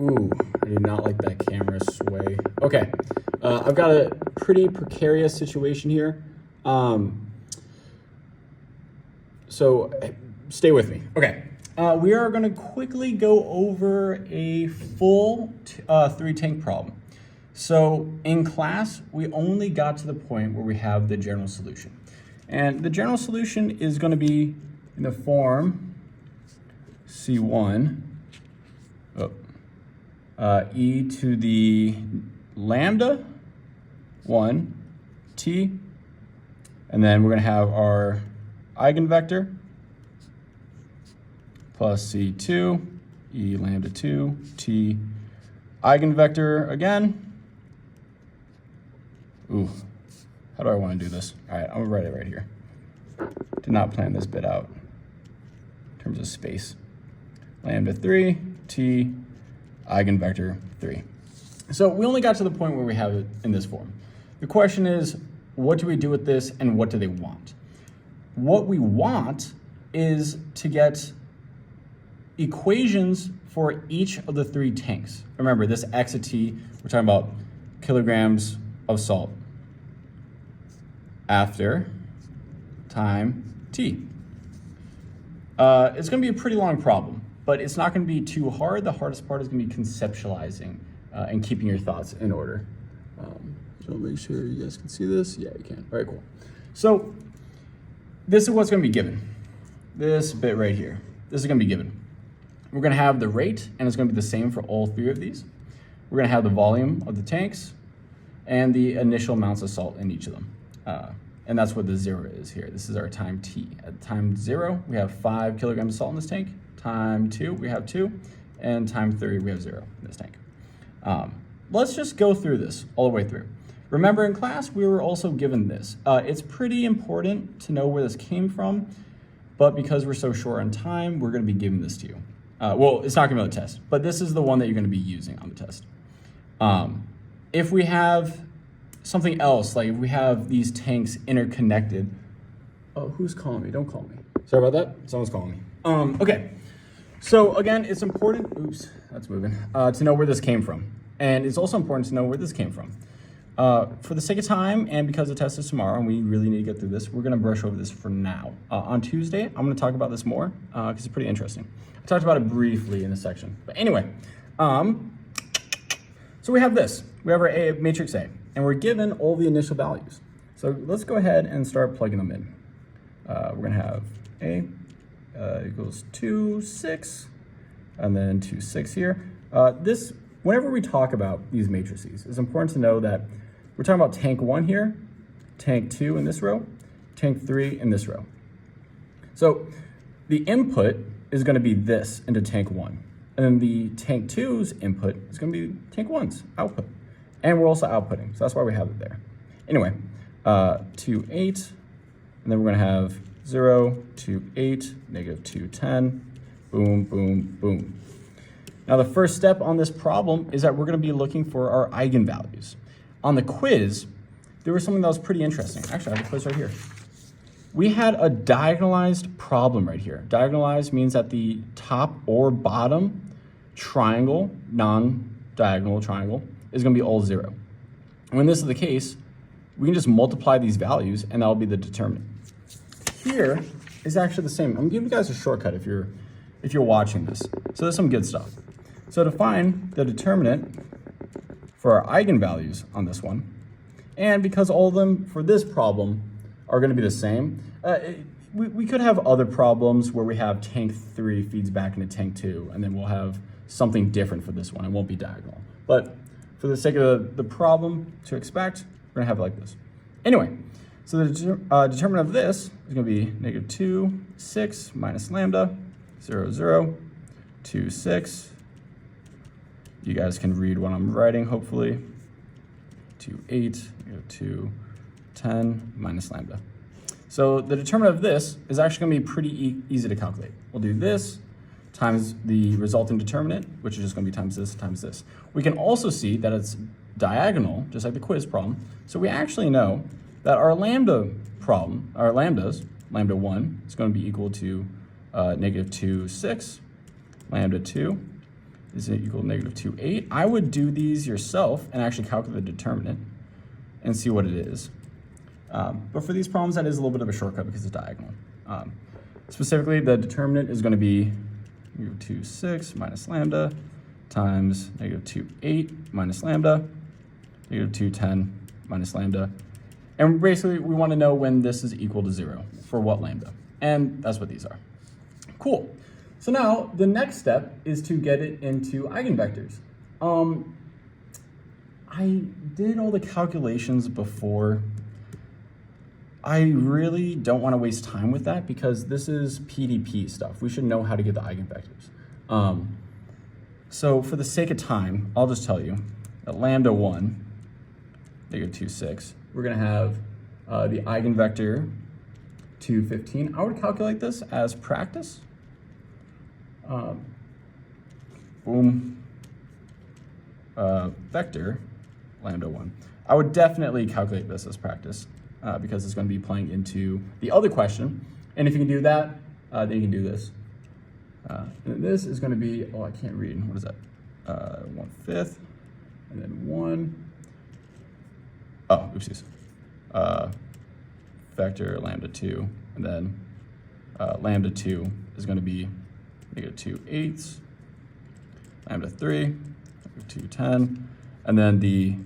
Ooh, I do not like that camera sway. Okay, I've got a pretty precarious situation here. So stay with me. Okay, we are gonna quickly go over a full 3-tank problem. So in class, we only got to the point where we have the general solution. And the general solution is gonna be in the form C1, e to the lambda 1 t, and then we're gonna have our eigenvector plus c2 e lambda 2 t eigenvector again. Ooh, how do I want to do this? All right, I'm gonna write it right here. Did not plan this bit out in terms of space. Lambda 3 t eigenvector 3. So we only got to the point where we have it in this form. The question is, what do we do with this and what do they want? What we want is to get equations for each of the 3 tanks. Remember, this x of t, we're talking about kilograms of salt after time t. It's gonna be a pretty long problem, but it's not gonna be too hard. The hardest part is gonna be conceptualizing and keeping your thoughts in order. So make sure you guys can see this. Yeah, you can. All right, cool. So this is what's gonna be given. This bit right here. This is gonna be given. We're gonna have the rate, and it's gonna be the same for all 3 of these. We're gonna have the volume of the tanks and the initial amounts of salt in each of them. And that's what the 0 is here. This is our time t. At time 0, we have 5 kilograms of salt in this tank. Time 2, we have 2. And time 3, we have 0 in this tank. Let's just go through this all the way through. Remember, in class, we were also given this. It's pretty important to know where this came from, but because we're so short on time, we're gonna be giving this to you. Well, it's not gonna be on the test, but this is the one that you're gonna be using on the test. If we have something else, like if we have these tanks interconnected, oh, who's calling me? Don't call me. Sorry about that, someone's calling me. Okay, so again, it's important, oops, that's moving, to know where this came from. And it's also important to know where this came from. For the sake of time, and because the test is tomorrow, and we really need to get through this, we're gonna brush over this for now. On Tuesday, I'm gonna talk about this more, because it's pretty interesting. I talked about it briefly in this section. But anyway, so we have this. We have our matrix A, and we're given all the initial values. So let's go ahead and start plugging them in. We're gonna have A equals 2, 6, and then 2, 6 here. Whenever we talk about these matrices, it's important to know that we're talking about tank 1 here, tank 2 in this row, tank 3 in this row. So the input is gonna be this into tank 1. And then the tank 2's input is gonna be tank 1's output. And we're also outputting, so that's why we have it there. Anyway, 2, 8, and then we're gonna have 0, 2, 8, negative 2, 10, boom, boom, boom. Now the first step on this problem is that we're gonna be looking for our eigenvalues. On the quiz, there was something that was pretty interesting. Actually, I have a quiz right here. We had a diagonalized problem right here. Diagonalized means that the top or bottom triangle, non-diagonal triangle, is gonna be all 0. When this is the case, we can just multiply these values and that'll be the determinant. Here is actually the same. I'm gonna give you guys a shortcut if you're watching this. So there's some good stuff. So to find the determinant for our eigenvalues on this one, and because all of them for this problem are gonna be the same, we could have other problems where we have tank 3 feeds back into tank 2, and then we'll have something different for this one. It won't be diagonal. But for the sake of the problem to expect, we're gonna have it like this. Anyway, so the determinant of this is gonna be negative 2, 6 minus lambda, 0, 0, 2, 6. You guys can read what I'm writing, hopefully. 2, 8, 2, 10 minus lambda. So the determinant of this is actually gonna be pretty easy to calculate. We'll do this times the resulting determinant, which is just gonna be times this times this. We can also see that it's diagonal, just like the quiz problem. So we actually know that our lambda problem, our lambdas, lambda 1 is gonna be equal to negative 2, 6, lambda 2, is equal to negative 2, 8. I would do these yourself and actually calculate the determinant and see what it is. But for these problems, that is a little bit of a shortcut because it's diagonal. Specifically, the determinant is going to be negative 2, 6 minus lambda times negative 2, 8 minus lambda, negative 2, 10 minus lambda. And basically, we want to know when this is equal to 0 for what lambda. And that's what these are. Cool. So now the next step is to get it into eigenvectors. I did all the calculations before. I really don't want to waste time with that because this is PDP stuff. We should know how to get the eigenvectors. So for the sake of time, I'll just tell you that lambda 1, negative 2, 6, we're going to have the eigenvector 2, 15. I would calculate this as practice. Boom. Vector lambda 1. I would definitely calculate this as practice because it's going to be playing into the other question. And if you can do that, then you can do this. And this is going to be, oh, I can't read. What is that? 1/5, and then 1. Oh, oopsies. Vector lambda 2, and then lambda 2 is going to be negative 2, 8, lambda 3, negative 2, 10, and then the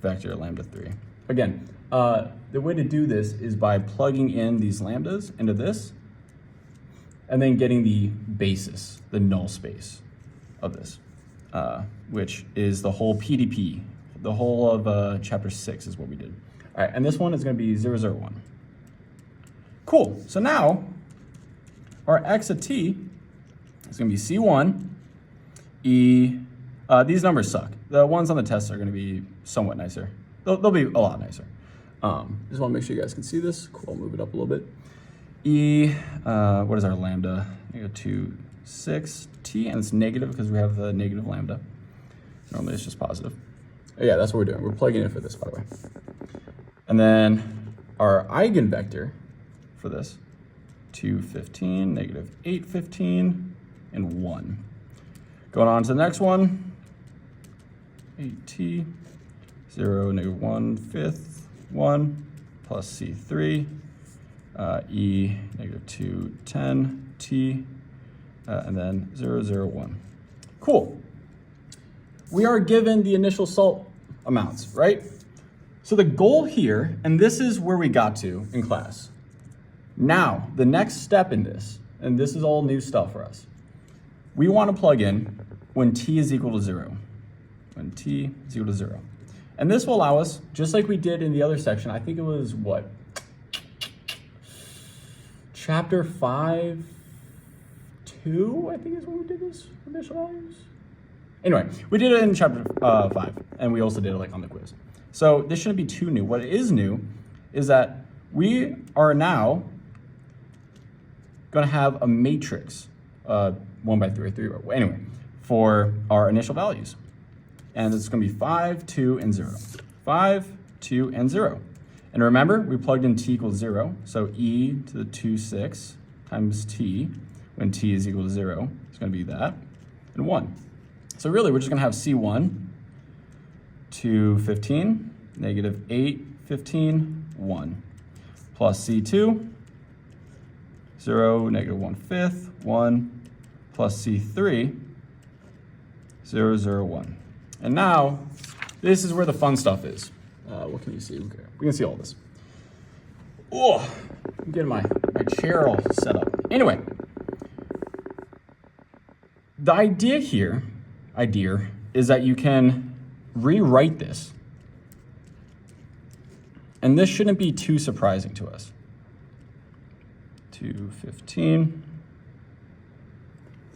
vector lambda 3. Again, the way to do this is by plugging in these lambdas into this, and then getting the basis, the null space of this, which is the whole PDP. The whole of chapter 6 is what we did. All right, and this one is going to be 0, 0, 1. Cool. So now our x of t is going to be C1, E. These numbers suck. The ones on the test are going to be somewhat nicer. They'll be a lot nicer. Just want to make sure you guys can see this. Cool, I'll move it up a little bit. E, what is our lambda? Negative 2, 6, t, and it's negative because we have the negative lambda. Normally it's just positive. Oh, yeah, that's what we're doing. We're plugging in for this, by the way. And then our eigenvector for this, 2, 15, negative 8, 15, and 1. Going on to the next one, 8t, 0, negative 1/5, 1, plus C3, E, negative 2, 10, t, and then 0, 0, 1. Cool. We are given the initial salt amounts, right? So the goal here, and this is where we got to in class. Now, the next step in this, and this is all new stuff for us, we want to plug in when t is equal to 0. When t is equal to 0. And this will allow us, just like we did in the other section, I think it was what? Chapter 5, 2, I think is when we did this, initial values. Anyway, we did it in chapter 5, and we also did it like on the quiz. So this shouldn't be too new. What is new is that we are now going to have a matrix, 1/3 or 3. Anyway, for our initial values. And it's going to be 5, 2, and 0. 5, 2, and 0. And remember, we plugged in t equals 0. So e to the 2, 6 times t, when t is equal to 0, it's going to be that, and 1. So really, we're just going to have C1, 2, 15, negative 8, 15, 1, plus C2, 0, negative 1/5, 1, plus C3, 0, 0, 1. And now, this is where the fun stuff is. What can you see? Okay. We can see all this. Oh, I'm getting my chair all set up. Anyway, the idea here, is that you can rewrite this. And this shouldn't be too surprising to us. 215.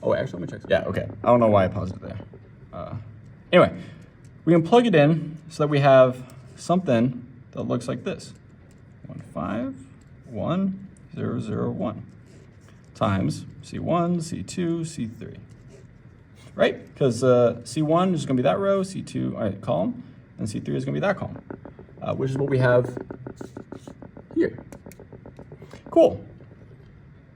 Oh, actually, let me check. Yeah, okay. I don't know why I paused it there. Anyway, we can plug it in so that we have something that looks like this. 1, 5, 1, 0, 0, 1 times C1, C2, C3. Right? Because C1 is going to be that row, C2 column, and C3 is going to be that column, which is what we have here. Cool.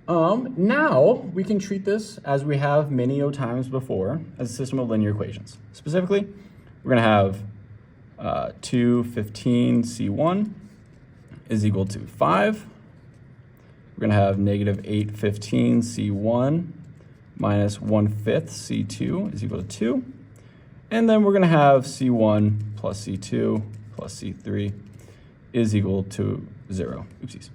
Now we can treat this as we have many times before, as a system of linear equations. Specifically, we're going to have 215C1 is equal to 5. We're going to have negative 815C1 minus 1/5 C2 is equal to 2. And then we're going to have C1 plus C2 plus C3 is equal to 0. Oopsies.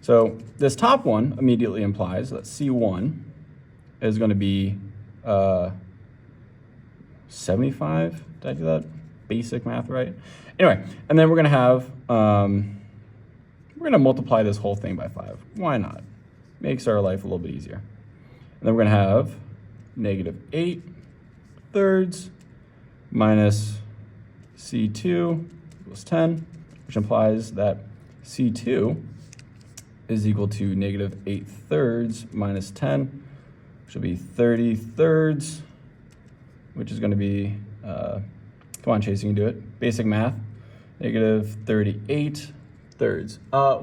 So this top one immediately implies that C1 is going to be 75. Did I do that basic math right? Anyway, and then we're going to have, we're going to multiply this whole thing by 5. Why not? Makes our life a little bit easier. And then we're going to have negative 8/3 minus C2 equals 10, which implies that C2 is equal to negative 8/3 minus 10, which will be 30/3, which is going to be, come on, Chase, you can do it. Basic math, negative 38/3.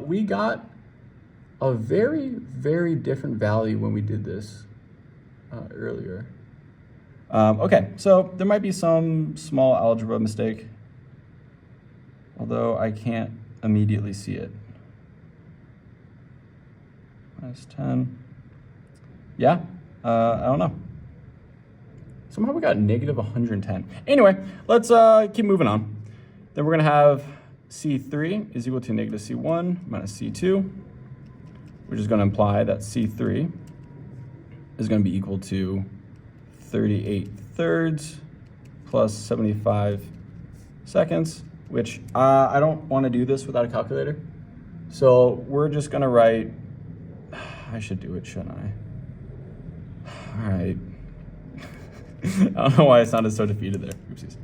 We got a very, very different value when we did this earlier. Okay, so there might be some small algebra mistake, although I can't immediately see it. Minus 10. Yeah, I don't know. Somehow we got negative 110. Anyway, let's keep moving on. Then we're going to have C3 is equal to negative C1 minus C2, which is going to imply that C3 is going to be equal to 38/3 plus 75 seconds, which I don't want to do this without a calculator. So we're just going to write, I should do it, shouldn't I? All right. I don't know why I sounded so defeated there. Oopsies.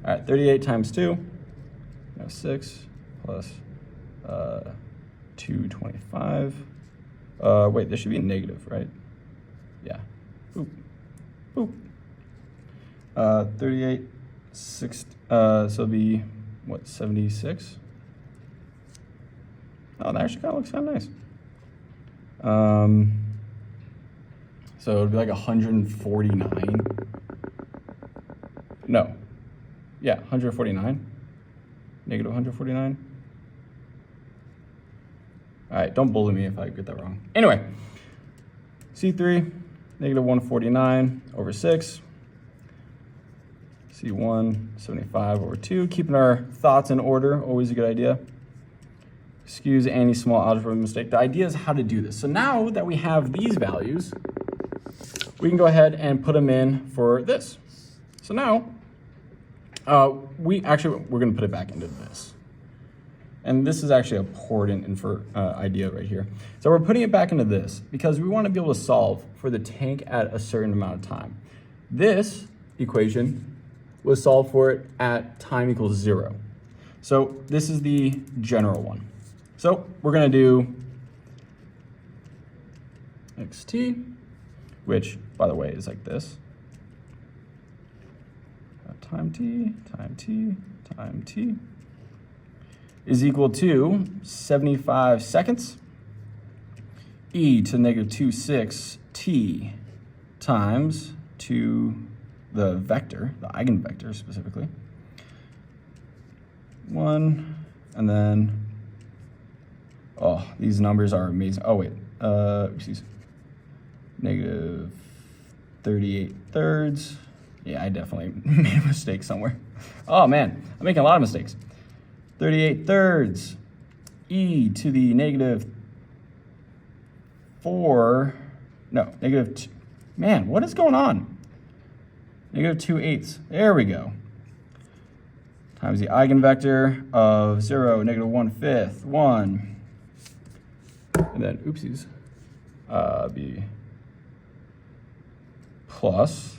All right, 38 times 2, 6 plus 225. Wait, there should be a negative, right? Yeah. Boop. Boop. 38, 6, so it'll be, what, 76? Oh, that actually kind of looks kind of nice. So it'd be like 149. No. Yeah, 149. Negative 149. All right, don't bully me if I get that wrong. Anyway, C3, negative 149 over 6. C1, 75 over 2. Keeping our thoughts in order, always a good idea. Excuse any small algebra mistake. The idea is how to do this. So now that we have these values, we can go ahead and put them in for this. So now, we're going to put it back into this. And this is actually an important idea right here. So we're putting it back into this because we want to be able to solve for the tank at a certain amount of time. This equation was solved for it at time equals 0. So this is the general one. So we're going to do xt, which, by the way, is like this. Time t, time t, time t is equal to 75 seconds e to the negative 26 t times to the vector, the eigenvector specifically. 1, and then, oh, these numbers are amazing. Oh, wait, excuse me. Negative 38/3. Yeah, I definitely made a mistake somewhere. Oh man, I'm making a lot of mistakes. 38/3 e to the negative 4, no, negative 2. Man, what is going on? Negative 2/8. There we go. Times the eigenvector of 0, negative 1/5, 1. And then, oopsies, be plus,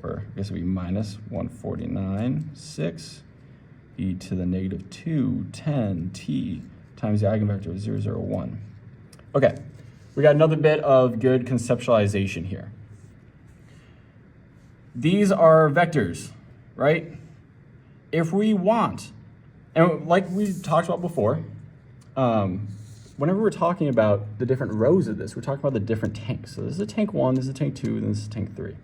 or I guess it would be minus 149, 6, e to the negative 2, 10, t times the eigenvector of 0, 0, 1. Okay, we got another bit of good conceptualization here. These are vectors, right? If we want, and like we talked about before, whenever we're talking about the different rows of this, we're talking about the different tanks. So this is a tank 1, this is a tank 2, and this is tank 3.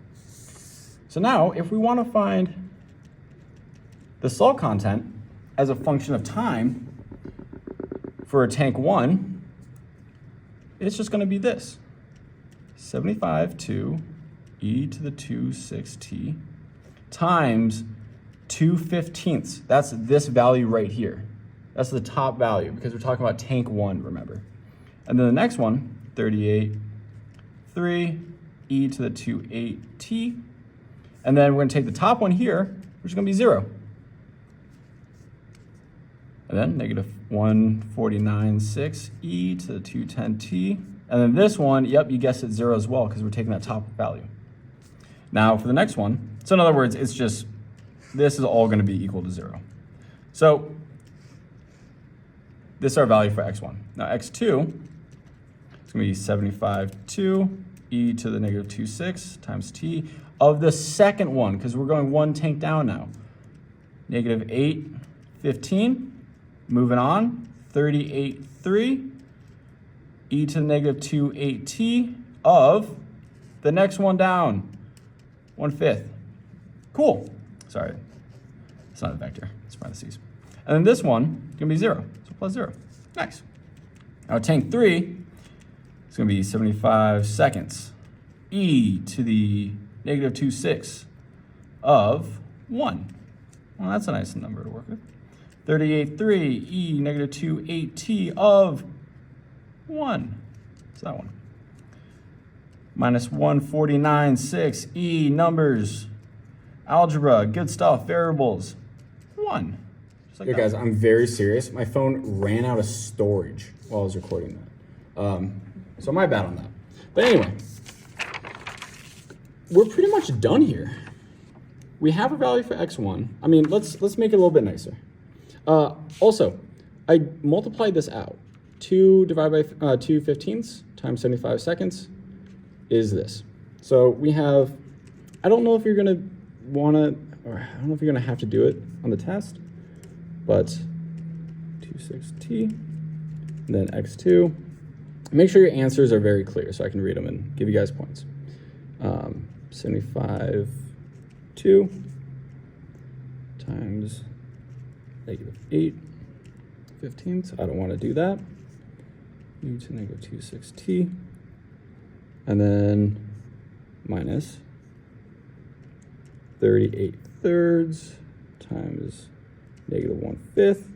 So now, if we want to find the salt content as a function of time for a tank 1, it's just going to be this. 75 to e to the 26t times 2/15. That's this value right here. That's the top value because we're talking about tank 1, remember. And then the next one, 38.3 e to the 28t. And then we're going to take the top one here, which is going to be 0. And then negative 149.6 e to the 210t. And then this one, yep, you guessed it, 0 as well because we're taking that top value. Now for the next one, so in other words, it's just, this is all going to be equal to 0. So this is our value for x1. Now x2 is going to be 75.2 e to the negative 26 times t of the second one, because we're going one tank down now. Negative 8.15, moving on, 38.3 e to the negative 28t of the next one down, 1/5. Cool. Sorry, it's not a vector, it's parentheses. And then this one is going to be 0, so plus 0. Nice. Now tank 3 is going to be 75 seconds e to the negative 26 of 1. Well, that's a nice number to work with. 38.3 e negative 28t of 1. It's that one. Minus 149.6 e numbers. Algebra, good stuff, variables. 1. Like yeah, guys, I'm very serious. My phone ran out of storage while I was recording that. So my bad on that. But anyway, we're pretty much done here. We have a value for x1. I mean, let's make it a little bit nicer. Also, I multiplied this out. 2 divided by 2/15 times 75 seconds is this. So we have, I don't know if you're gonna wanna, or I don't know if you're gonna have to do it on the test, but 26t, and then x2. Make sure your answers are very clear so I can read them and give you guys points. 75.2 times negative 8/15. I don't want to do that. E to negative 26t. And then minus 38/3 times negative 1/5.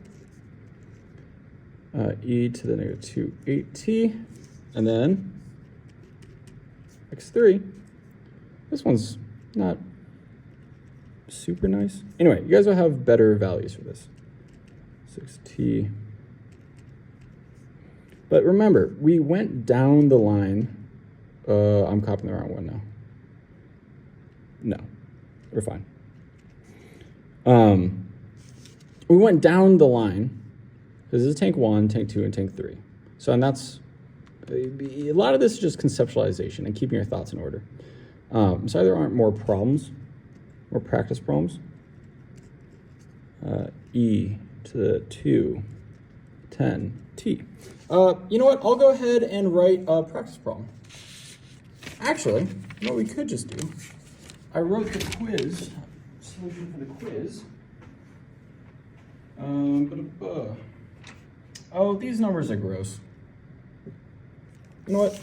E to the negative 28t. And then x3. This one's not super nice. Anyway, you guys will have better values for this. 6t. But remember, we went down the line. I'm copying the wrong one now. No, we're fine. We went down the line because this is tank 1, tank 2, and tank 3. So, and that's, a lot of this is just conceptualization and keeping your thoughts in order. So there aren't more problems, more practice problems. E to the 210t. You know what? I'll go ahead and write a practice problem. Actually, what we could just do, I wrote the quiz, solution for the quiz. Oh, these numbers are gross. You know what?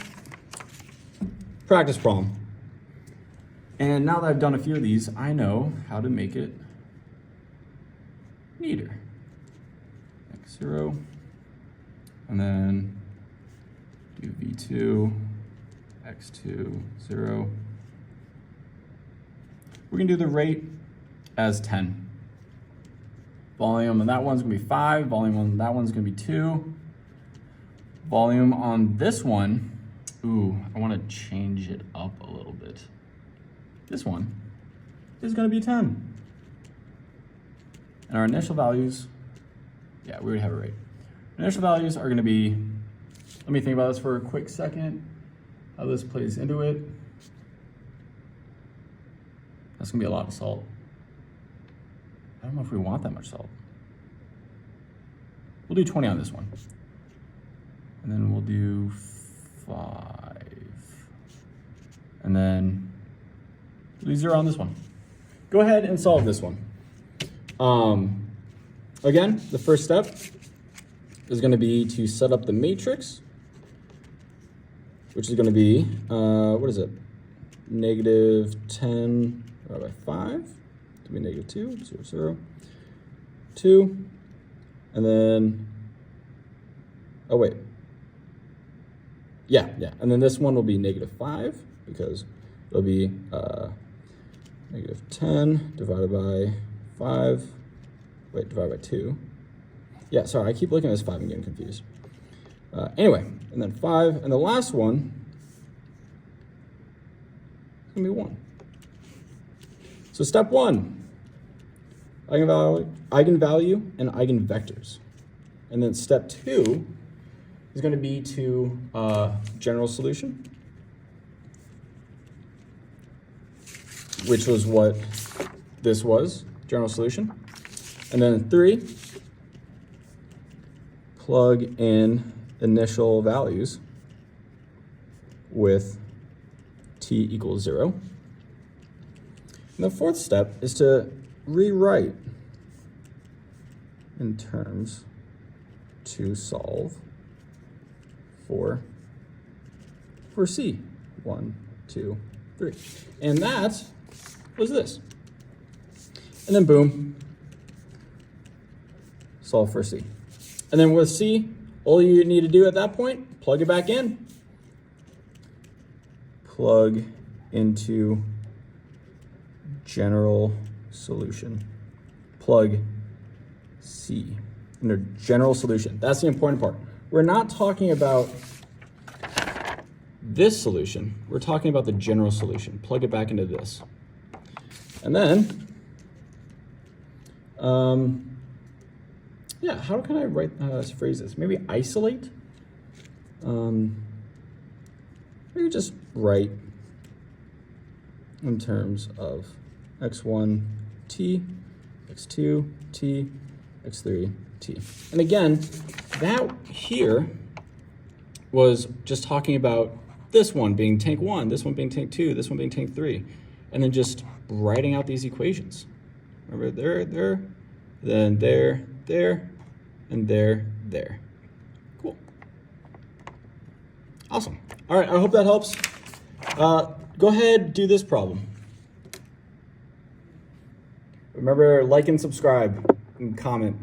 Practice problem. And now that I've done a few of these, I know how to make it neater. X0, and then do V2, X2, 0. We're gonna do the rate as 10. Volume on that one's gonna be 5, volume on that one's gonna be 2. Volume on this one, ooh, I wanna change it up a little bit. This one is gonna be 10. And our initial values, yeah, we would have a rate. Initial values are gonna be, let me think about this for a quick second, how this plays into it. That's gonna be a lot of salt. I don't know if we want that much salt. We'll do 20 on this one. And then we'll do 5. And then leave 0 on this one. Go ahead and solve this one. Again, the first step is going to be to set up the matrix, which is going to be, what is it? Negative 10 divided by 5. To be negative 2, 0, 0, 2. And then, oh wait. Yeah. And then this one will be negative 5 because it'll be negative 10 divided by 5. Wait, divided by 2. Yeah, sorry, I keep looking at this 5 and getting confused. Anyway, and then 5. And the last one is going to be 1. So step 1, eigenvalue and eigenvectors. And then step 2 is going to be to general solution, which was what this was, general solution. And then 3, plug in initial values with t equals 0. And the fourth step is to rewrite in terms to solve for C. 1, 2, 3. And that was this. And then boom, solve for C. And then with C, all you need to do at that point, plug it back in. Plug into general solution. Plug C into general solution. That's the important part. We're not talking about this solution. We're talking about the general solution. Plug it back into this. And then, yeah, how can I phrase this? Maybe isolate? Maybe just write in terms of x1 t, x2 t, x3 t. And again, that here was just talking about this one being tank 1, this one being tank 2, this one being tank 3, and then just writing out these equations. Remember, there, then there, and there. Cool. Awesome. All right, I hope that helps. Go ahead, do this problem. Remember, like and subscribe and comment.